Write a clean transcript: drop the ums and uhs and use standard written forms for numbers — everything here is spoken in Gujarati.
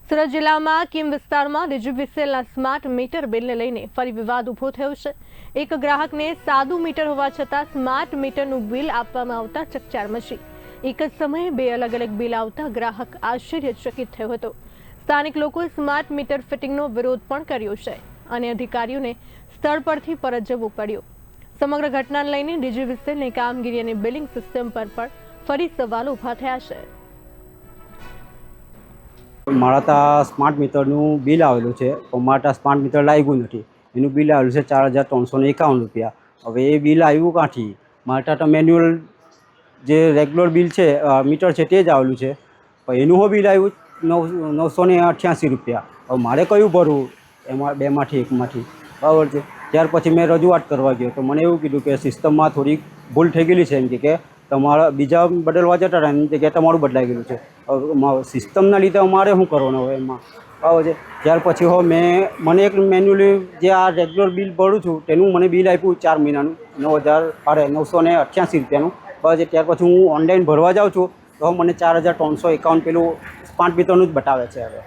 સુરત જિલ્લામાં કિમ વિસ્તારમાં ડીજીવીસીએલના સ્માર્ટ મીટર બિલને લઈને ફરી વિવાદ ઊભો થયો છે। એક ગ્રાહકને સાદું મીટર હોવા છતાં સ્માર્ટ મીટરનું બિલ આપવામાં આવતા ચકચાર મચી। એક જ સમયે બે અલગ અલગ બિલ આવતા ગ્રાહક આશ્ચર્યચકિત થયો હતો। સ્થાનિક લોકોએ સ્માર્ટ મીટર ફિટિંગનો વિરોધ પણ કર્યો છે અને અધિકારીઓને સ્થળ પરથી પરત જવું પડ્યું। સમગ્ર ઘટનાને લઈને ડીજીવીસીએલની કામગીરી અને બિલિંગ સિસ્ટમ પર પણ ફરી સવાલો ઊભા થયા છે। મારા ત્યાં સ્માર્ટ મીટરનું બિલ આવેલું છે પણ મારા ત્યાં સ્માર્ટ મીટર લાગ્યું નથી। એનું બિલ આવેલું છે 4351 રૂપિયા। હવે એ બિલ આવ્યું ક્યાંથી? મારા ત્યાં મેન્યુઅલ જે રેગ્યુલર બિલ છે મીટર છે તે જ આવેલું છે પણ એનું હો બિલ આવ્યું 988 રૂપિયા। હવે મારે કયું ભરવું એમાં બેમાંથી એકમાંથી? બરાબર છે। ત્યાર પછી મેં રજૂઆત કરવા ગયો તો મને એવું કીધું કે સિસ્ટમમાં થોડીક ભૂલ થઈ ગયેલી છે, એમ કે તમારા બીજા બદલવા જતા હતા એની જગ્યાએ તમારું બદલાઈ ગયેલું છે। હવે સિસ્ટમના લીધે અમારે શું કરવાનું હવે એમાં? બરાબર છે। ત્યાર પછી મને એક મેન્યુઅલી જે આ રેગ્યુલર બિલ ભરું છું તેનું મને બિલ આપ્યું 4 મહિનાનું 988 રૂપિયાનું। બરાબર છે। ત્યાર પછી હું ઓનલાઈન ભરવા જાઉં છું તો મને 4351 પેલું સ્માર્ટ મીટરનું જ બતાવે છે હવે।